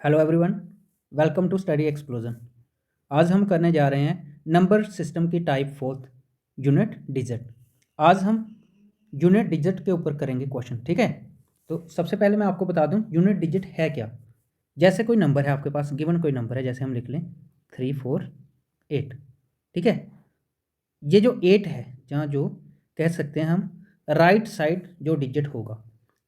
Hello everyone, welcome to study explosion. आज हम करने जा रहे हैं नंबर सिस्टम की टाइप फोर्थ यूनिट डिजिट। आज हम यूनिट डिजिट के ऊपर करेंगे क्वेश्चन, ठीक है। तो सबसे पहले मैं आपको बता दूं यूनिट डिजिट है क्या। जैसे कोई नंबर है आपके पास, गिवन कोई नंबर है, जैसे हम लिख लें 348, ठीक है। ये जो 8 है, जहाँ जो कह सकते हैं हम राइट साइड जो डिजिट होगा,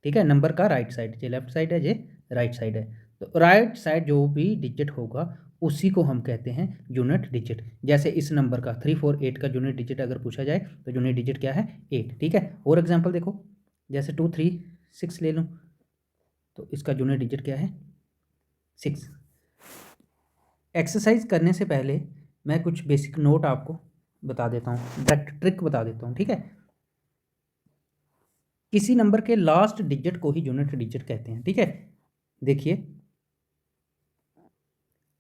ठीक है, नंबर का राइट साइड, ये लेफ्ट साइड है, ये राइट साइड है। तो राइट साइड जो भी डिजिट होगा उसी को हम कहते हैं यूनिट डिजिट। जैसे इस नंबर का 348 का यूनिट डिजिट अगर पूछा जाए तो यूनिट डिजिट क्या है 8, ठीक है। और एग्जांपल देखो, जैसे 236 ले लूँ तो इसका यूनिट डिजिट क्या है 6। एक्सरसाइज करने से पहले मैं कुछ बेसिक नोट आपको बता देता हूँ, ट्रिक बता देता हूँ, ठीक है। किसी नंबर के लास्ट डिजिट को ही यूनिट डिजिट कहते हैं, ठीक है। देखिए,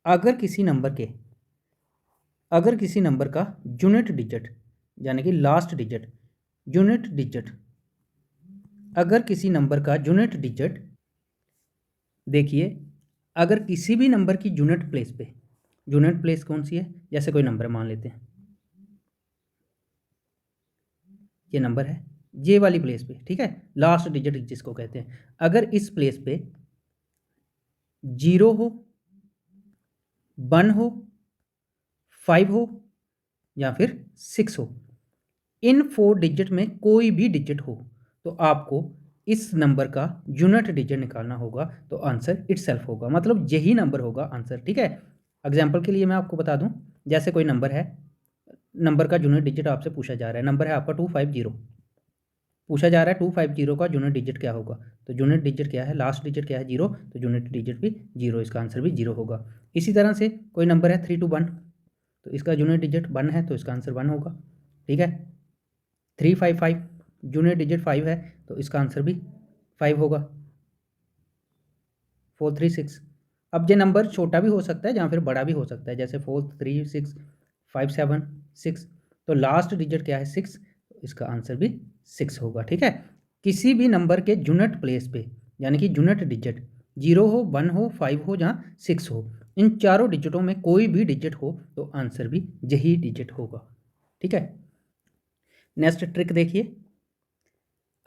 अगर किसी नंबर का यूनिट डिजिट यानी कि लास्ट डिजिट, यूनिट डिजिट, अगर किसी नंबर का यूनिट डिजिट, देखिए, अगर किसी भी नंबर की यूनिट प्लेस पे, यूनिट प्लेस कौन सी है, जैसे कोई नंबर मान लेते हैं, ये नंबर है, ये वाली प्लेस पे, ठीक है, लास्ट डिजिट जिसको कहते हैं, अगर इस प्लेस पे 0 हो, 1 हो, 5 हो या फिर 6 हो, इन 4 डिजिट में कोई भी डिजिट हो तो आपको इस नंबर का यूनिट डिजिट निकालना होगा, तो आंसर इटसेल्फ होगा, मतलब यही नंबर होगा आंसर, ठीक है। एग्जाम्पल के लिए मैं आपको बता दूं, जैसे कोई नंबर है, नंबर का यूनिट डिजिट आपसे पूछा जा रहा है, नंबर है आपका 250, पूछा जा रहा है 250 का यूनिट डिजिट क्या होगा। तो यूनिट डिजिट क्या है, लास्ट डिजिट क्या है 0, तो यूनिट डिजिट भी 0, इसका आंसर भी 0 होगा। इसी तरह से कोई नंबर है 321, तो इसका यूनिट डिजिट 1 है, तो इसका आंसर 1 होगा, ठीक है। 355, यूनिट डिजिट 5 है, तो इसका आंसर भी 5 होगा। 436, अब ये नंबर छोटा भी हो सकता है या फिर बड़ा भी हो सकता है, जैसे 436, 576, तो लास्ट डिजिट क्या है 6, इसका आंसर भी 6 होगा, ठीक है। किसी भी नंबर के यूनिट प्लेस पे यानी कि यूनिट डिजिट 0 हो, 1 हो, 5 हो या 6 हो, इन चारों डिजिटों में कोई भी डिजिट हो तो आंसर भी यही डिजिट होगा, ठीक है। नेक्स्ट ट्रिक देखिए,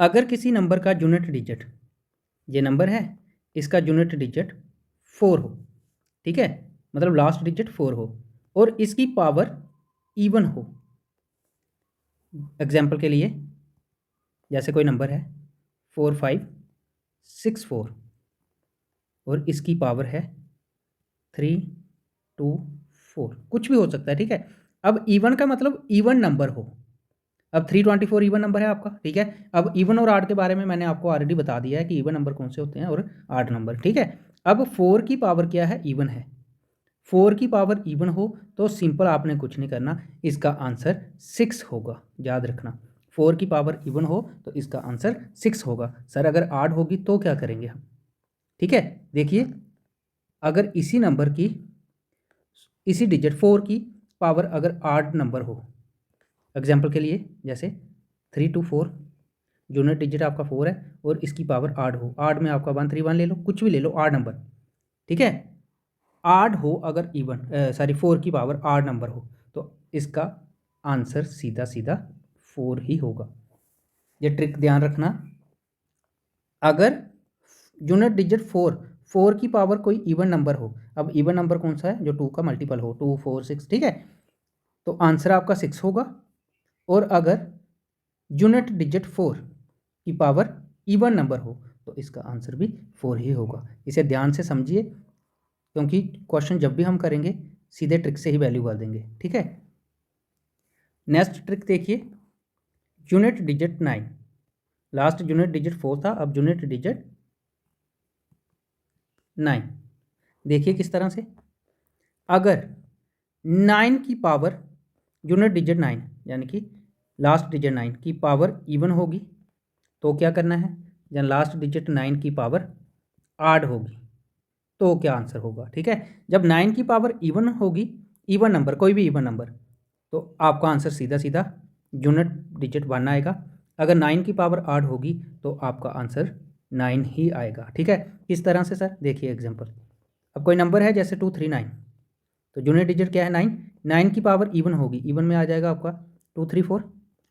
अगर किसी नंबर का यूनिट डिजिट, ये नंबर है, इसका यूनिट डिजिट 4 हो, ठीक है, मतलब लास्ट डिजिट 4 हो और इसकी पावर इवन हो। एग्जाम्पल के लिए, जैसे कोई नंबर है 4564 और इसकी पावर है 324, कुछ भी हो सकता है, ठीक है। अब इवन का मतलब इवन नंबर हो, अब 324 इवन नंबर है आपका, ठीक है। अब इवन और आड के बारे में मैंने आपको ऑलरेडी बता दिया है कि इवन नंबर कौन से होते हैं और आड नंबर, ठीक है। अब 4 की पावर क्या है, इवन है, 4 की पावर इवन हो तो सिंपल आपने कुछ नहीं करना, इसका आंसर 6 होगा, याद रखना। 4 की पावर इवन हो तो इसका आंसर 6 होगा। सर अगर आड होगी तो क्या करेंगे हम, ठीक है। देखिए, अगर इसी नंबर की, इसी डिजिट 4 की पावर अगर आड नंबर हो, एग्जाम्पल के लिए जैसे 324, यूनिट डिजिट आपका 4 है और इसकी पावर आड हो, आड में आपका 131 ले लो, कुछ भी ले लो आड नंबर, ठीक है। आड हो अगर इवन, सॉरी 4 की पावर आड नंबर हो तो इसका आंसर सीधा सीधा 4 ही होगा। ये ट्रिक ध्यान रखना, अगर यूनिट डिजिट 4 की पावर कोई इवन नंबर हो, अब इवन नंबर कौन सा है, जो 2 का मल्टीपल हो, 2 4 6, ठीक है, तो आंसर आपका 6 होगा। और अगर यूनिट डिजिट 4 की पावर इवन नंबर हो तो इसका आंसर भी 4 ही होगा। इसे ध्यान से समझिए, क्योंकि क्वेश्चन जब भी हम करेंगे सीधे ट्रिक से ही वैल्यू कर देंगे, ठीक है। नेक्स्ट ट्रिक देखिए, unit digit 9, last unit digit 4 था, अब यूनिट डिजिट 9, देखिए किस तरह से, अगर 9 की पावर, यूनिट डिजिट 9 यानी कि लास्ट डिजिट 9 की पावर इवन होगी तो क्या करना है, या लास्ट डिजिट 9 की पावर आड होगी तो क्या आंसर होगा, ठीक है। जब 9 की पावर इवन होगी, इवन नंबर, कोई भी इवन नंबर, तो आपका आंसर सीधा सीधा यूनिट डिजिट 1 आएगा। अगर 9 की पावर आड होगी तो आपका आंसर 9 ही आएगा, ठीक है। किस तरह से सर, देखिए एग्जांपल, अब कोई नंबर है जैसे 239, तो यूनिट डिजिट क्या है 9, 9 की पावर इवन होगी, इवन में आ जाएगा आपका 234,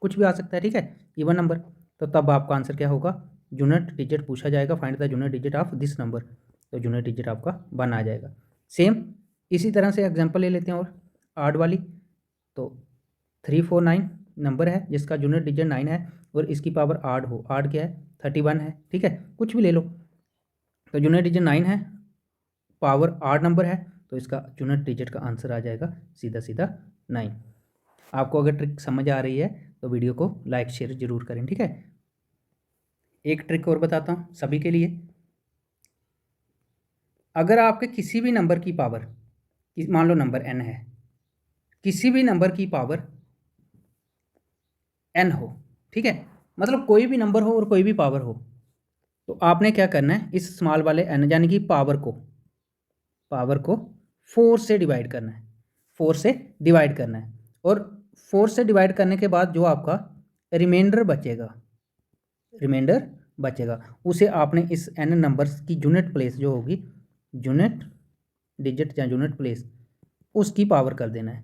कुछ भी आ सकता है, ठीक है, इवन नंबर। तो तब आपका आंसर क्या होगा, यूनिट डिजिट पूछा जाएगा, find the unit digit of this number, तो यूनिट डिजिट आपका 1 आ जाएगा। सेम इसी तरह से एग्जांपल ले लेते हैं और आड वाली। तो 349 नंबर है जिसका यूनिट डिजिट 9 है और इसकी पावर आड हो, आड क्या है 31 है, ठीक है, कुछ भी ले लो। तो यूनिट डिजिट 9 है, पावर आड नंबर है, तो इसका यूनिट डिजिट का आंसर आ जाएगा सीधा सीधा 9। आपको अगर ट्रिक समझ आ रही है तो वीडियो को लाइक शेयर जरूर करें, ठीक है। एक ट्रिक और बताता हूँ सभी के लिए। अगर आपके किसी भी नंबर की पावर, मान लो नंबर n है, किसी भी नंबर की पावर n हो, ठीक है, मतलब कोई भी नंबर हो और कोई भी पावर हो, तो आपने क्या करना है, इस स्मॉल वाले n यानी कि पावर को 4 से डिवाइड करना है, 4 से डिवाइड करना है, और 4 से डिवाइड करने के बाद जो आपका रिमाइंडर बचेगा उसे आपने इस n नंबर्स की यूनिट प्लेस जो होगी, यूनिट डिजिट या यूनिट प्लेस, उसकी पावर कर देना है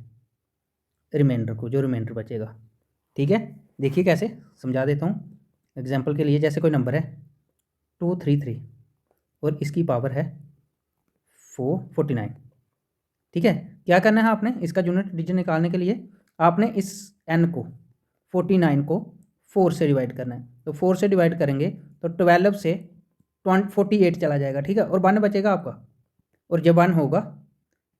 रिमाइंडर को, जो रिमाइंडर बचेगा, ठीक है। देखिए कैसे समझा देता हूँ एग्जांपल के लिए। जैसे कोई नंबर है 233 और इसकी पावर है 449, ठीक है। क्या करना है आपने, इसका यूनिट डिजिट निकालने के लिए आपने इस n को 49 को 4 से डिवाइड करना है। तो 4 से डिवाइड करेंगे तो 12 से 48 चला जाएगा, ठीक है, और 1 बचेगा आपका, और जब 1 होगा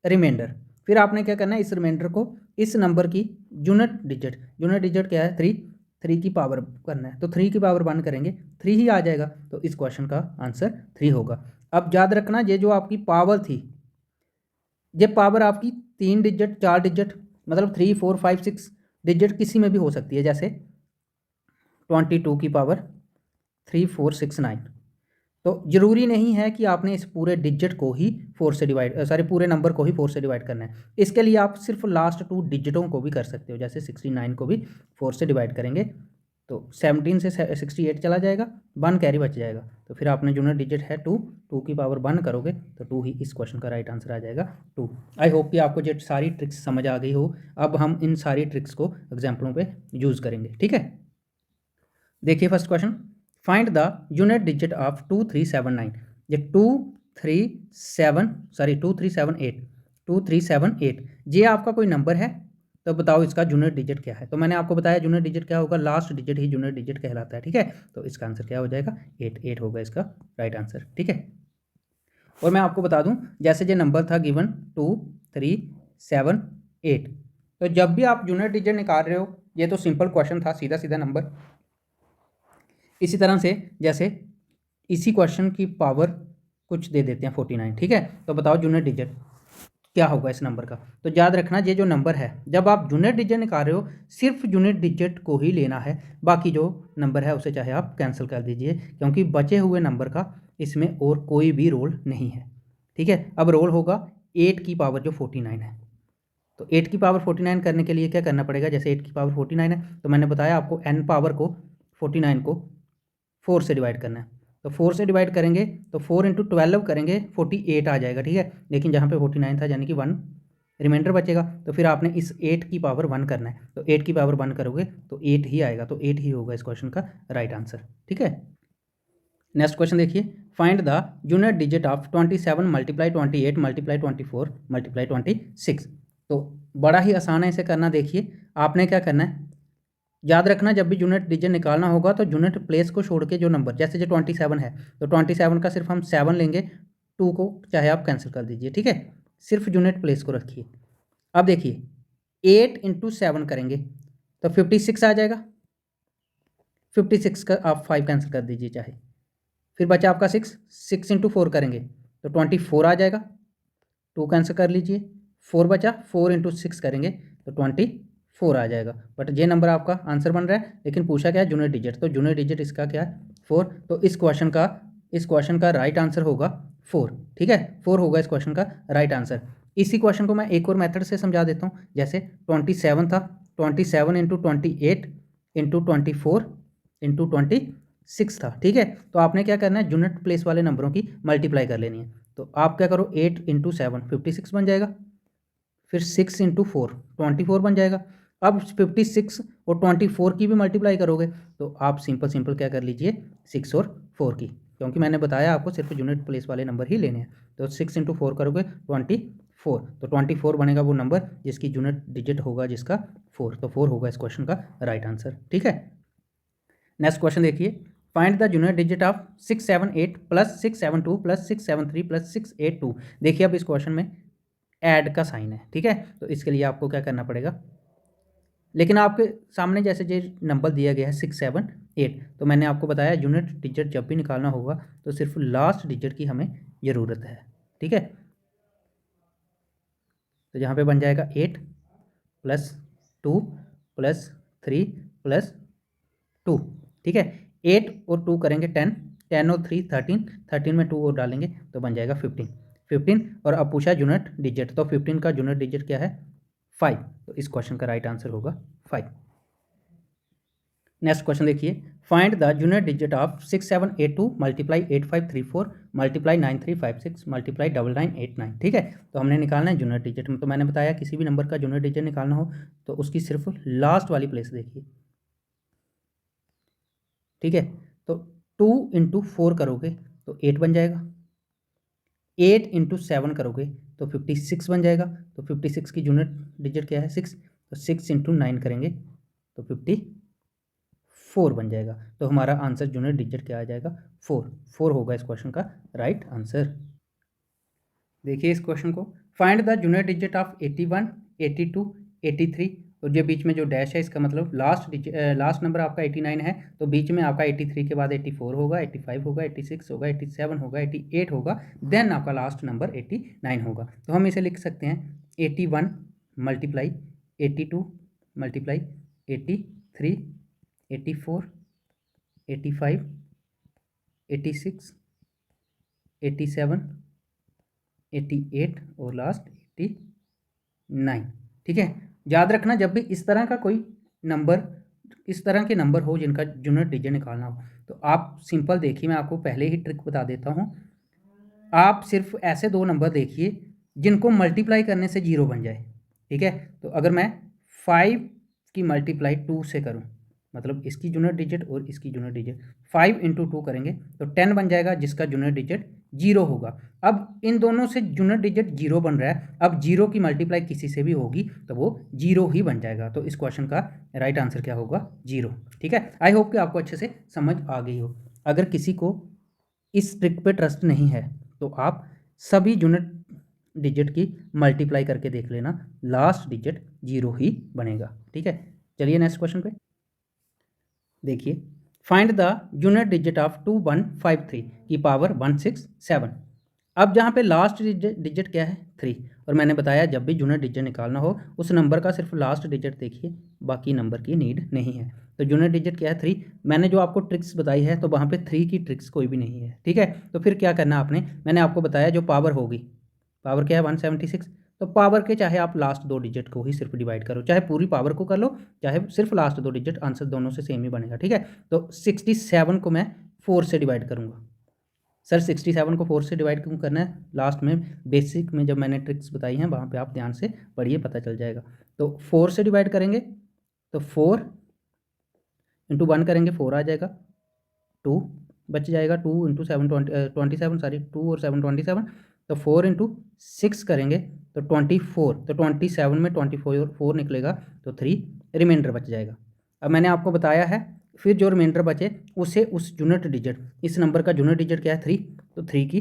रिमाइंडर, फिर आपने क्या करना है, इस रिमाइंडर को इस नंबर की यूनिट डिजिट क्या है 3 की पावर करना है, तो 3 की पावर 1 करेंगे 3 ही आ जाएगा, तो इस क्वेश्चन का आंसर 3 होगा। अब याद रखना, ये जो आपकी पावर थी, ये पावर आपकी 3 डिजिट 4 डिजिट मतलब 3 4 5 6 डिजिट किसी में भी हो सकती है, जैसे 22 की पावर 3 4 6 9। तो ज़रूरी नहीं है कि आपने इस पूरे डिजिट को ही 4 से डिवाइड पूरे नंबर को ही 4 से डिवाइड करना है। इसके लिए आप सिर्फ लास्ट 2 डिजिटों को भी कर सकते हो, जैसे 69 को भी 4 से डिवाइड करेंगे तो 17 से 68 चला जाएगा, 1 कैरी बच जाएगा, तो फिर आपने यूनिट डिजिट है 2 की पावर 1 करोगे तो 2 ही इस क्वेश्चन का राइट आंसर आ जाएगा 2। आई होप कि आपको ये सारी ट्रिक्स समझ आ गई हो। अब हम इन सारी ट्रिक्स को एग्जाम्पलों पे यूज़ करेंगे, ठीक है। देखिए first question, find the unit digit of 2379। ये 2378 ये आपका कोई नंबर है, तो बताओ इसका यूनिट डिजिट क्या है। तो मैंने आपको बताया यूनिट डिजिट क्या होगा, लास्ट डिजिट ही यूनिट डिजिट कहलाता है, ठीक है। तो इसका आंसर क्या हो जाएगा 8 होगा इसका राइट आंसर, ठीक है। और मैं आपको बता दूं, जैसे ये नंबर था गिवन 2378, तो जब भी आप यूनिट डिजिट निकाल रहे हो, ये तो सिंपल क्वेश्चन था, सीधा सीधा नंबर। इसी तरह से जैसे इसी क्वेश्चन की पावर कुछ दे देते हैं 49, ठीक है। तो बताओ यूनिट डिजिट क्या होगा इस नंबर का। तो याद रखना, ये जो नंबर है, जब आप यूनिट डिजिट निकाल रहे हो सिर्फ यूनिट डिजिट को ही लेना है, बाकी जो नंबर है उसे चाहे आप कैंसिल कर दीजिए, क्योंकि बचे हुए नंबर का इसमें और कोई भी रोल नहीं है, ठीक है। अब रोल होगा 8 की पावर जो 49 है। तो 8 की पावर 49 करने के लिए क्या करना पड़ेगा, जैसे 8 की पावर 49 है तो मैंने बताया आपको n पावर को 49 को 4 से डिवाइड करना है। तो 4 से डिवाइड करेंगे तो 4 × 12 करेंगे 48 आ जाएगा, ठीक है। लेकिन जहाँ पे 49 था यानी कि 1 रिमाइंडर बचेगा, तो फिर आपने इस 8 की पावर 1 करना है, तो 8 की पावर 1 करोगे तो 8 ही आएगा, तो 8 ही होगा इस क्वेश्चन का राइट आंसर, ठीक है। नेक्स्ट क्वेश्चन देखिए, find the unit digit of 27 multiply 28 multiply 24 multiply 26। तो बड़ा ही आसान है इसे करना। देखिए आपने क्या करना है, याद रखना, जब भी यूनिट डिजिट निकालना होगा तो यूनिट प्लेस को छोड़ के जो नंबर, जैसे जो 27 है तो 27 का सिर्फ हम 7 लेंगे, 2 को चाहे आप कैंसिल कर दीजिए, ठीक है, सिर्फ यूनिट प्लेस को रखिए। अब देखिए 8 × 7 करेंगे तो 56 आ जाएगा, 56 का आप 5 कैंसिल कर दीजिए चाहे, फिर बचा आपका 6 × 4 करेंगे तो 24 आ जाएगा, 2 कैंसिल कर लीजिए, 4 बचा, 4 × 6 करेंगे तो 24 आ जाएगा। बट ये नंबर आपका आंसर बन रहा है, लेकिन पूछा क्या है यूनिट डिजिट, तो यूनिट डिजिट इसका क्या है 4, तो इस क्वेश्चन का राइट आंसर होगा 4, ठीक है, 4 होगा इस क्वेश्चन का राइट आंसर। इसी क्वेश्चन को मैं एक और मेथड से समझा देता हूँ। जैसे 27 था, 27 × 28 × 24 × 26 था, ठीक है। तो आपने क्या करना है, यूनिट प्लेस वाले नंबरों की मल्टीप्लाई कर लेनी है। तो आप क्या करो, 8 इंटू 7 56 बन जाएगा, फिर 6 इंटू 4 24 बन जाएगा। अब 56 और 24 की भी मल्टीप्लाई करोगे तो आप सिंपल क्या कर लीजिए, 6 और 4 की, क्योंकि मैंने बताया आपको सिर्फ यूनिट प्लेस वाले नंबर ही लेने हैं। तो 6 इंटू 4 करोगे 24, तो 24 बनेगा वो नंबर जिसकी यूनिट डिजिट होगा जिसका 4, तो 4 होगा इस क्वेश्चन का राइट आंसर। ठीक है, नेक्स्ट क्वेश्चन देखिए, find the unit digit of 678 plus 672 plus 673 plus 682। देखिए अब इस क्वेश्चन में ऐड का साइन है, ठीक है, तो इसके लिए आपको क्या करना पड़ेगा, लेकिन आपके सामने जैसे जो नंबर दिया गया है 678, तो मैंने आपको बताया यूनिट डिजिट जब भी निकालना होगा तो सिर्फ लास्ट डिजिट की हमें ज़रूरत है। ठीक है, तो यहाँ पे बन जाएगा 8 प्लस 2 प्लस 3 प्लस 2। ठीक है, 8 और 2 करेंगे 10, 10 और 3 13, 13 में 2 और डालेंगे तो बन जाएगा 15, 15। और अब पूछा यूनिट डिजिट, तो 15 का यूनिट डिजिट क्या है, 5, तो इस क्वेश्चन का राइट आंसर होगा 5। नेक्स्ट क्वेश्चन देखिए, find the unit digit of 6782 multiply 8534 multiply 9356 multiply 9989। ठीक है, तो हमने निकालना है यूनिट डिजिट में, तो मैंने बताया किसी भी नंबर का यूनिट डिजिट निकालना हो तो उसकी सिर्फ लास्ट वाली प्लेस देखिए। ठीक है, तो 2 इंटू 4 करोगे तो 8 बन जाएगा, 8 इंटू 7 करोगे तो 56 बन जाएगा, तो 56 की यूनिट डिजिट क्या है, 6, तो 6 इंटू 9 करेंगे तो 54 बन जाएगा। तो हमारा आंसर यूनिट डिजिट क्या आ जाएगा, 4 होगा इस क्वेश्चन का राइट आंसर। देखिए इस क्वेश्चन को, find the unit digit of 81 82 83, और जो बीच में जो डैश है इसका मतलब लास्ट नंबर आपका 89 है, तो बीच में आपका 83 के बाद 84 होगा, 85 होगा, 86 होगा, 87 होगा, 88 होगा, देन आपका लास्ट नंबर 89 होगा। तो हम इसे लिख सकते हैं 81 मल्टीप्लाई 82 मल्टीप्लाई 83 84 85 86 87 88 और लास्ट 89। ठीक है, याद रखना जब भी इस तरह का कोई नंबर, इस तरह के नंबर हो जिनका यूनिट डिजिट निकालना हो तो आप सिंपल देखिए, मैं आपको पहले ही ट्रिक बता देता हूँ। आप सिर्फ ऐसे दो नंबर देखिए जिनको मल्टीप्लाई करने से 0 बन जाए। ठीक है, तो अगर मैं 5 की मल्टीप्लाई 2 से करूँ, मतलब इसकी यूनिट डिजिट और इसकी यूनिट डिजिट 5 इंटू 2 करेंगे तो 10 बन जाएगा जिसका यूनिट डिजिट 0 होगा। अब इन दोनों से यूनिट डिजिट 0 बन रहा है, अब 0 की मल्टीप्लाई किसी से भी होगी तो वो 0 ही बन जाएगा। तो इस क्वेश्चन का राइट आंसर क्या होगा, 0। ठीक है, आई होप कि आपको अच्छे से समझ आ गई हो। अगर किसी को इस ट्रिक पे ट्रस्ट नहीं है तो आप सभी यूनिट डिजिट की मल्टीप्लाई करके देख लेना, लास्ट डिजिट 0 ही बनेगा। ठीक है, चलिए नेक्स्ट क्वेश्चन पे देखिए, find the unit digit of 2153 की पावर 167। अब जहाँ पे लास्ट डिजिट क्या है, 3, और मैंने बताया जब भी यूनिट डिजिट निकालना हो उस नंबर का सिर्फ लास्ट डिजिट देखिए, बाकी नंबर की नीड नहीं है। तो यूनिट डिजिट क्या है, 3। मैंने जो आपको ट्रिक्स बताई है तो वहाँ पे 3 की ट्रिक्स कोई भी नहीं है। ठीक है, तो फिर क्या करना आपने, मैंने आपको बताया जो पावर होगी, पावर क्या है 176, तो पावर के चाहे आप लास्ट दो डिजिट को ही सिर्फ डिवाइड करो, चाहे पूरी पावर को कर लो चाहे सिर्फ लास्ट दो डिजिट, आंसर दोनों से सेम ही बनेगा। ठीक है, तो 67 को मैं 4 से डिवाइड करूँगा। सर 67 को 4 से डिवाइड क्यों करना है, लास्ट में बेसिक में जब मैंने ट्रिक्स बताई हैं वहाँ पे आप ध्यान से पढ़िए, पता चल जाएगा। तो 4 से डिवाइड करेंगे तो 4 इंटू 1 करेंगे 4 आ जाएगा, 2 बच जाएगा, 2 इंटू 7 27 सॉरी 2 और 7 27, तो 4 इंटू 6 करेंगे तो 24, तो 27 में 24 निकलेगा तो 3 रिमाइंडर बच जाएगा। अब मैंने आपको बताया है फिर जो रिमाइंडर बचे उसे उस यूनिट डिजिट, इस नंबर का यूनिट डिजिट क्या है 3, तो 3 की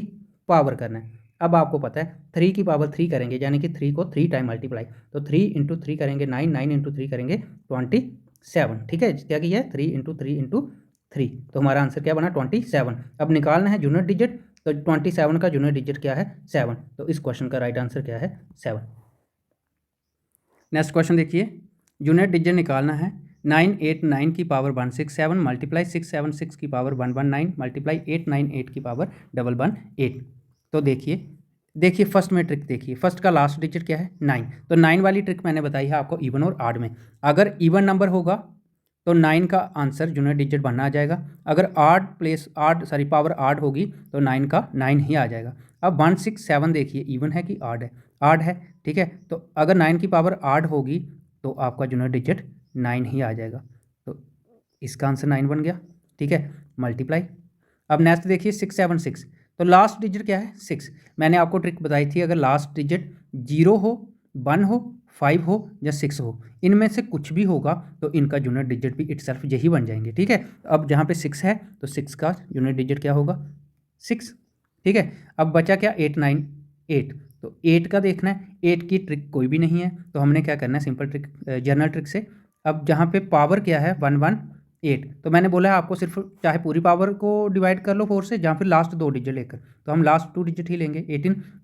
पावर करना है। अब आपको पता है 3 की पावर 3 करेंगे यानी कि 3 को 3 टाइम मल्टीप्लाई, तो 3 इंटू 3 करेंगे 9, 9 इंटू 3 करेंगे 27। ठीक है, क्या किया है 3 इंटू 3 इंटू 3, तो हमारा आंसर क्या बना 27। अब निकालना है यूनिट डिजिट, तो 27 का यूनिट डिजिट क्या है 7, तो इस क्वेश्चन का राइट आंसर क्या है 7। नेक्स्ट क्वेश्चन देखिए, यूनिट डिजिट निकालना है 989 की पावर 167 मल्टीप्लाई 676 की पावर 119 मल्टीप्लाई 898 की पावर 118। तो देखिए फर्स्ट में ट्रिक देखिए, फर्स्ट का लास्ट डिजिट क्या है 9, तो 9 वाली ट्रिक मैंने बताई है आपको इवन और ऑड में। अगर इवन नंबर होगा तो 9 का आंसर यूनिट डिजिट बनना आ जाएगा, अगर पावर ऑड होगी तो 9 का 9 ही आ जाएगा। अब 167 देखिए इवन है कि ऑड है, ऑड है, ठीक है। तो अगर 9 की पावर ऑड होगी तो आपका यूनिट डिजिट 9 ही आ जाएगा, तो इसका आंसर 9 बन गया, ठीक है। मल्टीप्लाई, अब नेक्स्ट देखिए 676, तो लास्ट डिजिट क्या है 6। मैंने आपको ट्रिक बताई थी, अगर लास्ट डिजिट 0 हो, 1 हो, 5 हो या 6 हो, इनमें से कुछ भी होगा तो इनका यूनिट डिजिट भी इटसेल्फ यही बन जाएंगे, ठीक है। अब जहाँ पे 6 है तो 6 का यूनिट डिजिट क्या होगा 6, ठीक है। अब बचा क्या 8 9 8, तो 8 का देखना है, 8 की ट्रिक कोई भी नहीं है, तो हमने क्या करना है सिंपल ट्रिक, जनरल ट्रिक से। अब जहाँ पे पावर क्या है 118, तो मैंने बोला है आपको सिर्फ चाहे पूरी पावर को डिवाइड कर लो 4 से, जहाँ फिर लास्ट 2 डिजिट लेकर, तो हम लास्ट 2 डिजिट ही लेंगे।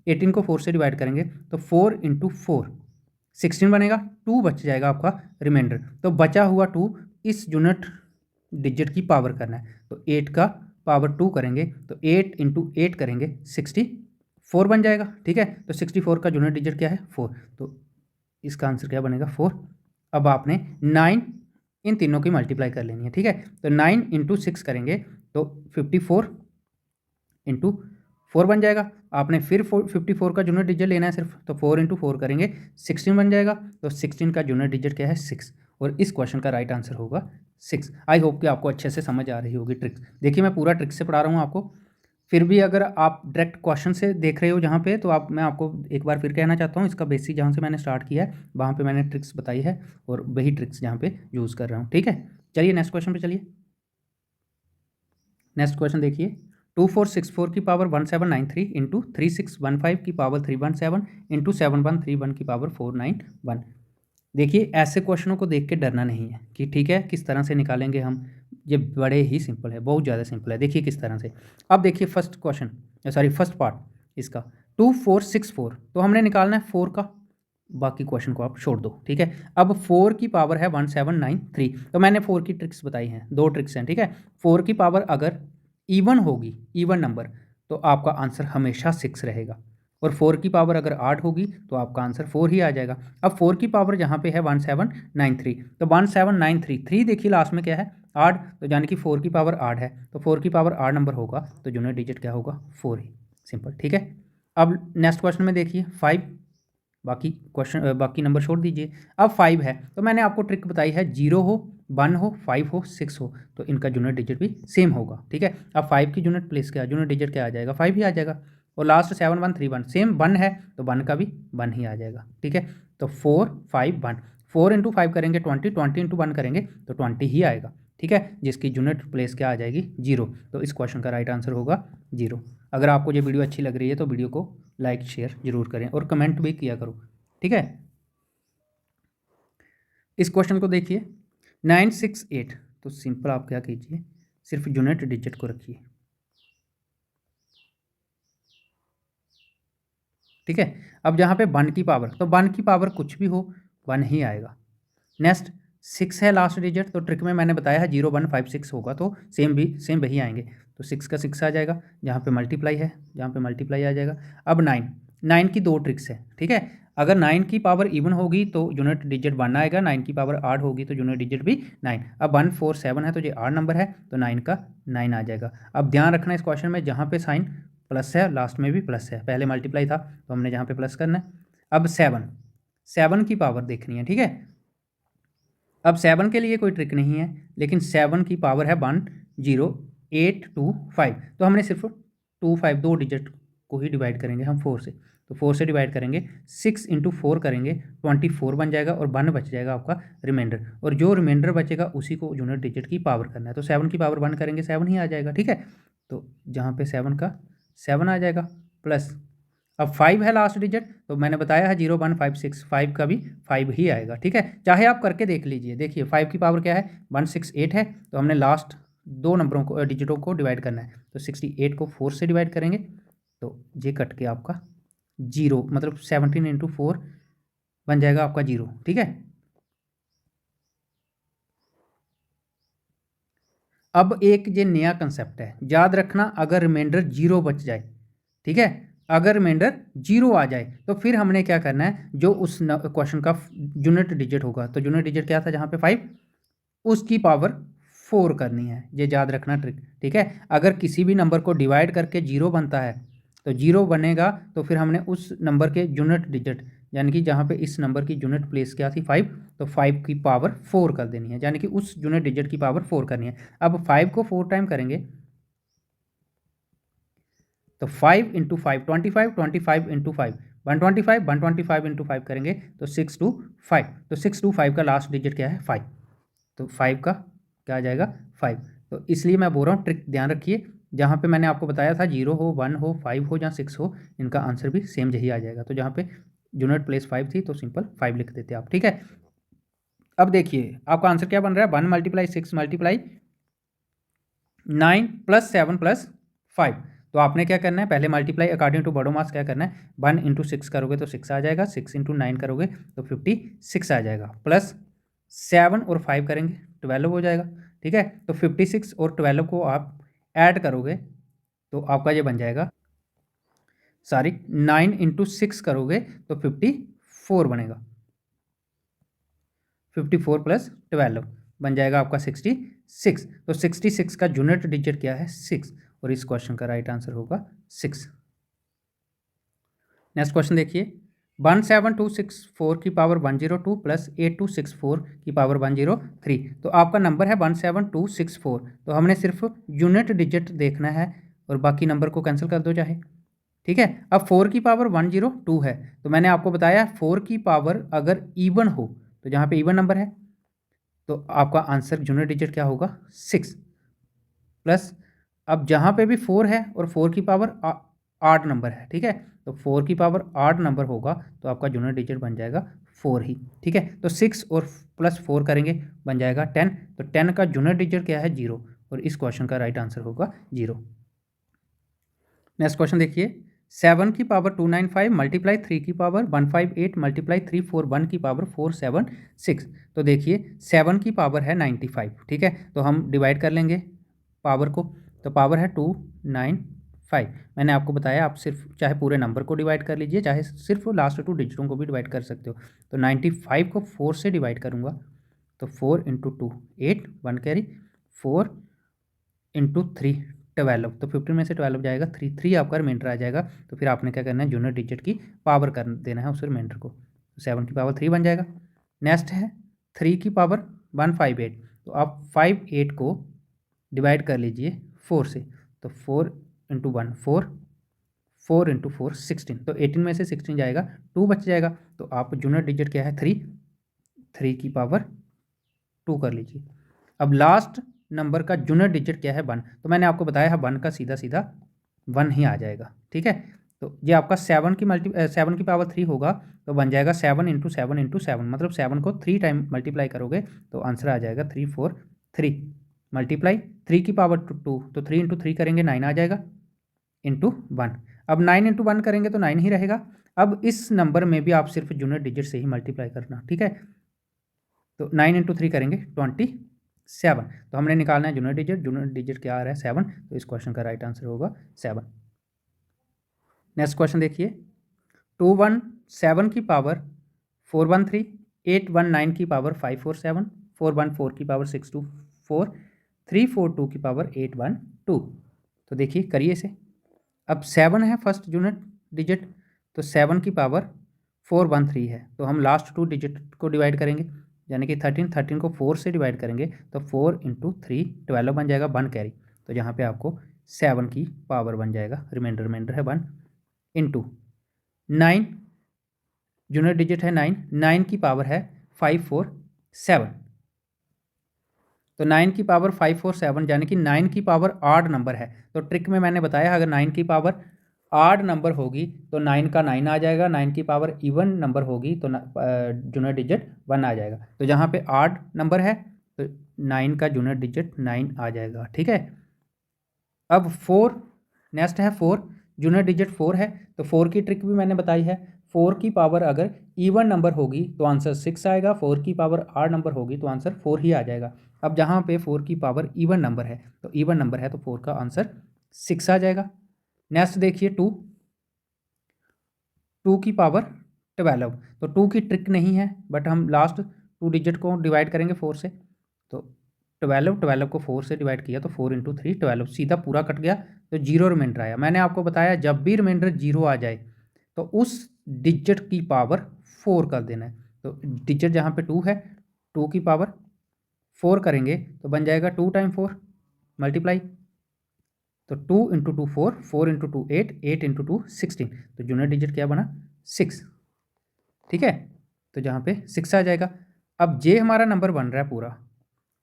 18 को 4 से डिवाइड करेंगे तो 4 × 4 16 बनेगा, 2 बच जाएगा आपका रिमाइंडर, तो बचा हुआ 2 इस यूनिट डिजिट की पावर करना है, तो 8 का पावर 2 करेंगे तो 8 × 8 करेंगे 64 बन जाएगा, ठीक है। तो 64 का यूनिट डिजिट क्या है 4, तो इसका आंसर क्या बनेगा 4। अब आपने 9 इन तीनों की मल्टीप्लाई कर लेनी है, ठीक है। तो 9 × 6 करेंगे तो 54 × 4 बन जाएगा। आपने फिर 54 का यूनिट डिजिट लेना है सिर्फ, तो 4 × 4 करेंगे 16 बन जाएगा, तो 16 का यूनिट डिजिट क्या है 6, और इस क्वेश्चन का राइट आंसर होगा 6। आई होप कि आपको अच्छे से समझ आ रही होगी ट्रिक्स। देखिए मैं पूरा ट्रिक से पढ़ा रहा हूँ आपको, फिर भी अगर आप डायरेक्ट क्वेश्चन से देख रहे हो जहाँ पे, तो मैं आपको एक बार फिर कहना चाहता हूँ, इसका बेसिक जहाँ से मैंने स्टार्ट किया है वहाँ पे मैंने ट्रिक्स बताई है, और वही ट्रिक्स जहाँ पे यूज़ कर रहा हूँ, ठीक है। चलिए नेक्स्ट क्वेश्चन पे चलिए। नेक्स्ट क्वेश्चन देखिए, 2464 की पावर 1793 इंटू 3615 की पावर 317 इंटू 7131 की पावर 491। देखिए ऐसे क्वेश्चनों को देख के डरना नहीं है कि ठीक है किस तरह से निकालेंगे हम, ये बड़े ही सिंपल है, बहुत ज़्यादा सिंपल है। देखिए किस तरह से, अब देखिए first question, sorry first part इसका 2464, तो हमने निकालना है 4 का, बाकी क्वेश्चन को आप छोड़ दो, ठीक है। अब 4 की पावर है 1793, तो मैंने 4 की ट्रिक्स बताई हैं, 2 ट्रिक्स हैं, ठीक है। 4 की पावर अगर इवन होगी, इवन नंबर, तो आपका आंसर हमेशा 6 रहेगा, और 4 की पावर अगर 8 होगी तो आपका आंसर 4 ही आ जाएगा। अब 4 की पावर जहाँ पे है 1793, तो 1793 3 देखिए लास्ट में क्या है 8, तो यानी कि 4 की पावर 8 है, तो 4 की पावर 8 नंबर होगा, तो यूनिट डिजिट क्या होगा 4 ही, सिंपल, ठीक है। अब नेक्स्ट क्वेश्चन में देखिए 5, बाकी नंबर छोड़ दीजिए। अब 5 है, तो मैंने आपको ट्रिक बताई है, 0 हो, 1 हो, 5 हो, 6 हो, तो इनका यूनिट डिजिट भी सेम होगा, ठीक है। अब 5 की यूनिट प्लेस क्या, यूनिट डिजिट क्या आ जाएगा 5 ही आ जाएगा, और लास्ट 7131 सेम 1 है, तो 1 का भी 1 ही आ जाएगा, ठीक है। तो 4 5 1, 4 × 5 करेंगे 20, 20 × 1 करेंगे तो 20 ही आएगा, ठीक है, जिसकी यूनिट प्लेस क्या आ जाएगी 0, तो इस क्वेश्चन का राइट आंसर होगा 0। अगर आपको ये वीडियो अच्छी लग रही है तो वीडियो को लाइक शेयर जरूर करें और कमेंट भी किया करो, ठीक है। इस क्वेश्चन को देखिए 968, तो सिंपल आप क्या कीजिए सिर्फ यूनिट डिजिट को रखिए, ठीक है। अब जहाँ पे 1 की पावर, तो 1 की पावर कुछ भी हो 1 ही आएगा। नेक्स्ट 6 है लास्ट डिजिट, तो ट्रिक में मैंने बताया है 0 1 5 6 होगा, तो सेम वही आएंगे, तो 6 का 6 आ जाएगा, जहाँ पे मल्टीप्लाई है जहाँ पे मल्टीप्लाई आ जाएगा। अब 9 की 2 ट्रिक्स है, ठीक है। अगर 9 की पावर इवन होगी तो यूनिट डिजिट 1 आएगा, 9 की पावर 8 होगी तो यूनिट डिजिट भी 9। अब 1 4 7 है तो ये 8 नंबर है, तो 9 का 9 आ जाएगा। अब ध्यान रखना इस क्वेश्चन में जहाँ पे साइन प्लस है लास्ट में भी प्लस है, पहले मल्टीप्लाई था तो हमने जहाँ पे प्लस करना है। अब 7 की पावर देखनी है, ठीक है। अब 7 के लिए कोई ट्रिक नहीं है, लेकिन 7 की पावर है 10825, तो हमने सिर्फ 25 2 डिजिट को ही डिवाइड करेंगे हम 4 से, तो 4 से डिवाइड करेंगे 6 × 4 करेंगे 24 बन जाएगा, और 1 बच जाएगा आपका रिमाइंडर, और जो रिमाइंडर बचेगा उसी को यूनिट डिजिट की पावर करना है, तो 7 की पावर 1 करेंगे 7 ही आ जाएगा, ठीक है। तो जहाँ पे 7 का 7 आ जाएगा प्लस, अब 5 है लास्ट डिजिट, तो मैंने बताया है 0 1 5 6, 5 का भी 5 ही आएगा, ठीक है। चाहे आप करके देख लीजिए, देखिए 5 की पावर क्या है 168 है, तो हमने लास्ट 2 नंबरों को डिजिटों को डिवाइड करना है, तो 68 को 4 से डिवाइड करेंगे तो ये कट के आपका 0, मतलब 17 × 4 बन जाएगा आपका 0, ठीक है। अब एक ये नया कंसेप्ट है, याद रखना, अगर रिमाइंडर 0 बच जाए, ठीक है, अगर रिमाइंडर 0 आ जाए तो फिर हमने क्या करना है, जो उस क्वेश्चन का यूनिट डिजिट होगा, तो यूनिट डिजिट क्या था जहाँ पे 5, उसकी पावर 4 करनी है, ये याद रखना ट्रिक, ठीक है। अगर किसी भी नंबर को डिवाइड करके 0 बनता है तो 0 बनेगा तो फिर हमने उस नंबर के यूनिट डिजिट यानी कि जहाँ पे इस नंबर की यूनिट प्लेस क्या थी 5, तो 5 की पावर 4 कर देनी है, यानी कि उस यूनिट डिजिट की पावर 4 करनी है। अब 5 को 4 टाइम करेंगे तो 5 इंटू 5 25, 25 इंटू 5 125, 125 इंटू 5 करेंगे तो 625, तो 625 का लास्ट डिजिट क्या है 5, तो 5 का क्या आ जाएगा 5। तो इसलिए मैं बोल रहा हूँ ट्रिक ध्यान रखिए, जहाँ पे मैंने आपको बताया था 0 हो 1 हो 5 हो या 6 हो, इनका आंसर भी सेम यही आ जाएगा। तो जहाँ पे यूनिट प्लेस 5 थी तो सिंपल 5 लिख देते आप, ठीक है। अब देखिए आपका आंसर क्या बन रहा है, 1 मल्टीप्लाई 6 मल्टीप्लाई 9 प्लस 7 प्लस 5। तो आपने क्या करना है, पहले मल्टीप्लाई अकॉर्डिंग टू बड़ो मास क्या करना है, 1 इंटू 6 करोगे तो 6 आ जाएगा, 6 इंटू 9 करोगे तो 56 आ जाएगा, प्लस 7 और 5 करेंगे 12 हो जाएगा, ठीक है। तो 56 और 12 को आप ऐड करोगे तो आपका ये बन जाएगा, सॉरी 9 इंटू 6 करोगे तो 54 बनेगा, 54 प्लस 12 बन जाएगा आपका 66। तो 66 का यूनिट डिजिट क्या है 6, और इस क्वेश्चन का राइट आंसर होगा 6। नेक्स्ट क्वेश्चन देखिए, 17264 की पावर 102 प्लस 8264 की पावर 103। तो आपका नंबर है 17264, तो हमने सिर्फ यूनिट डिजिट देखना है और बाकी नंबर को कैंसिल कर दो चाहे, ठीक है। अब 4 की पावर 102 है, तो मैंने आपको बताया 4 की पावर अगर इवन हो, तो जहाँ पे इवन नंबर है तो आपका आंसर यूनिट डिजिट क्या होगा 6, प्लस अब जहाँ पे भी 4 है और 4 की पावर 8 नंबर है, ठीक है, तो 4 की पावर 8 नंबर होगा तो आपका यूनिट डिजिट बन जाएगा 4 ही, ठीक है। तो 6 और प्लस 4 करेंगे बन जाएगा 10, तो 10 का यूनिट डिजिट क्या है 0, और इस क्वेश्चन का राइट आंसर होगा 0। नेक्स्ट क्वेश्चन देखिए, 7 की पावर 295 मल्टीप्लाई 3 की पावर 158 मल्टीप्लाई 341 की पावर 476। तो देखिए 7 की पावर है 95, ठीक है, तो हम डिवाइड कर लेंगे पावर को, तो पावर है 295। मैंने आपको बताया आप सिर्फ चाहे पूरे नंबर को डिवाइड कर लीजिए, चाहे सिर्फ लास्ट 2 डिजिटों को भी डिवाइड कर सकते हो। तो 95 को 4 से डिवाइड करूँगा तो 4 इंटू 2 8 1 कैरी 4 इंटू 3 12, तो 15 में से 12 जाएगा 3 3 आपका रिमाइंडर आ जाएगा। तो फिर आपने क्या करना है, यूनिट डिजिट की पावर कर देना है उस रिमाइंडर को, 7 की पावर 3 बन जाएगा। नेक्स्ट है 3 की पावर 158, तो आप 58 को डिवाइड कर लीजिए 4 से, तो 4 इंटू 1 4 4 इंटू 4 16, तो 18 में से 16 जाएगा 2 बच जाएगा, तो आप यूनिट डिजिट क्या है 3 3 की पावर 2 कर लीजिए। अब लास्ट नंबर का यूनिट डिजिट क्या है 1, तो मैंने आपको बताया है 1 का सीधा सीधा 1 ही आ जाएगा, ठीक है। तो ये आपका 7 की पावर 3 होगा तो बन जाएगा 7 इंटू 7 इंटू 7, मतलब 7 को 3 टाइम मल्टीप्लाई करोगे तो आंसर आ जाएगा 343 मल्टीप्लाई 3 की पावर 2, तो 3 इंटू 3 करेंगे 9 आ जाएगा इंटू 1। अब 9 इंटू 1 करेंगे तो 9 ही रहेगा। अब इस नंबर में भी आप सिर्फ यूनिट डिजिट से ही मल्टीप्लाई करना, ठीक है। तो 9 इंटू 3 करेंगे 27, तो हमने निकालना है यूनिट डिजिट क्या आ रहा है 7, तो इस क्वेश्चन का राइट आंसर होगा 7। नेक्स्ट क्वेश्चन देखिए, 217 की पावर 413 819 की पावर 547 414 की पावर 624 342 की पावर 812। तो देखिए करिए इसे। अब 7 है फर्स्ट यूनिट डिजिट, तो 7 की पावर 413 है, तो हम लास्ट 2 डिजिट को डिवाइड करेंगे, यानी कि 13 को 4 से डिवाइड करेंगे तो 4 इंटू 3 12 बन जाएगा 1 कैरी, तो यहाँ पे आपको 7 की पावर बन जाएगा, रिमाइंडर है 1 इंटू 9 यूनिट डिजिट है 9 9 की पावर है 547, तो 9 की पावर 547 यानी कि 9 की पावर ऑड नंबर है। तो ट्रिक में मैंने बताया अगर 9 की पावर ऑड नंबर होगी तो 9 का 9 आ जाएगा, 9 की पावर इवन नंबर होगी तो यूनिट डिजिट 1 आ जाएगा। तो जहाँ पे ऑड नंबर है तो 9 का यूनिट डिजिट 9 आ जाएगा, ठीक है। अब 4 नेक्स्ट है 4 यूनिट डिजिट 4 है, तो 4 की ट्रिक भी मैंने बताई है। 4 की पावर अगर इवन नंबर होगी तो आंसर 6 आएगा, 4 की पावर ऑड नंबर होगी तो आंसर 4 ही आ जाएगा। अब जहाँ पे 4 की पावर इवन नंबर है तो इवन नंबर है तो 4 का आंसर 6 आ जाएगा। नेक्स्ट देखिए 2 की पावर 12, तो 2 की ट्रिक नहीं है बट हम लास्ट 2 डिजिट को डिवाइड करेंगे 4 से, तो 12 को 4 से डिवाइड किया तो 4 × 3 12, सीधा पूरा कट गया तो 0 रिमाइंडर आया। मैंने आपको बताया जब भी रिमाइंडर 0 आ जाए तो उस डिजिट की पावर 4 कर देना है। तो डिजिट जहाँ पे 2 है, 2 की पावर 4 करेंगे तो बन जाएगा 2 × 4 मल्टीप्लाई, तो 2 × 2 4, 4 × 2 8, 8 × 2 16, तो यूनिट डिजिट क्या बना 6, ठीक है। तो जहाँ पे 6 आ जाएगा। अब जे हमारा नंबर बन रहा है पूरा,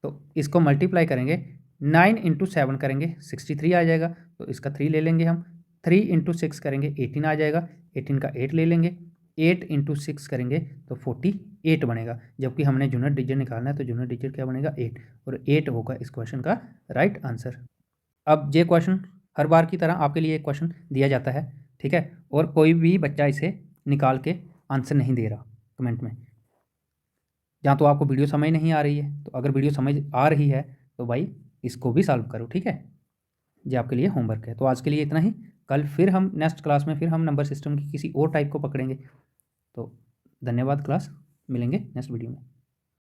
तो इसको मल्टीप्लाई करेंगे, 9 × 7 करेंगे 63 आ जाएगा, तो इसका 3 ले लेंगे हम, 3 × 6 करेंगे 18 आ जाएगा, 18 का 8 ले लेंगे, 8 × 6 करेंगे तो 48 बनेगा। जबकि हमने यूनिट डिजिट निकालना है तो यूनिट डिजिट क्या बनेगा 8, और 8 होगा इस क्वेश्चन का राइट आंसर। अब ये क्वेश्चन हर बार की तरह आपके लिए एक क्वेश्चन दिया जाता है, ठीक है, और कोई भी बच्चा इसे निकाल के आंसर नहीं दे रहा कमेंट में। जहाँ तो आपको वीडियो समझ नहीं आ रही है, तो अगर वीडियो समझ आ रही है तो भाई इसको भी सॉल्व करो, ठीक है। ये आपके लिए होमवर्क है। तो आज के लिए इतना ही, कल फिर हम नेक्स्ट क्लास में फिर हम नंबर सिस्टम की किसी और टाइप को पकड़ेंगे। तो धन्यवाद क्लास, मिलेंगे नेक्स्ट वीडियो में।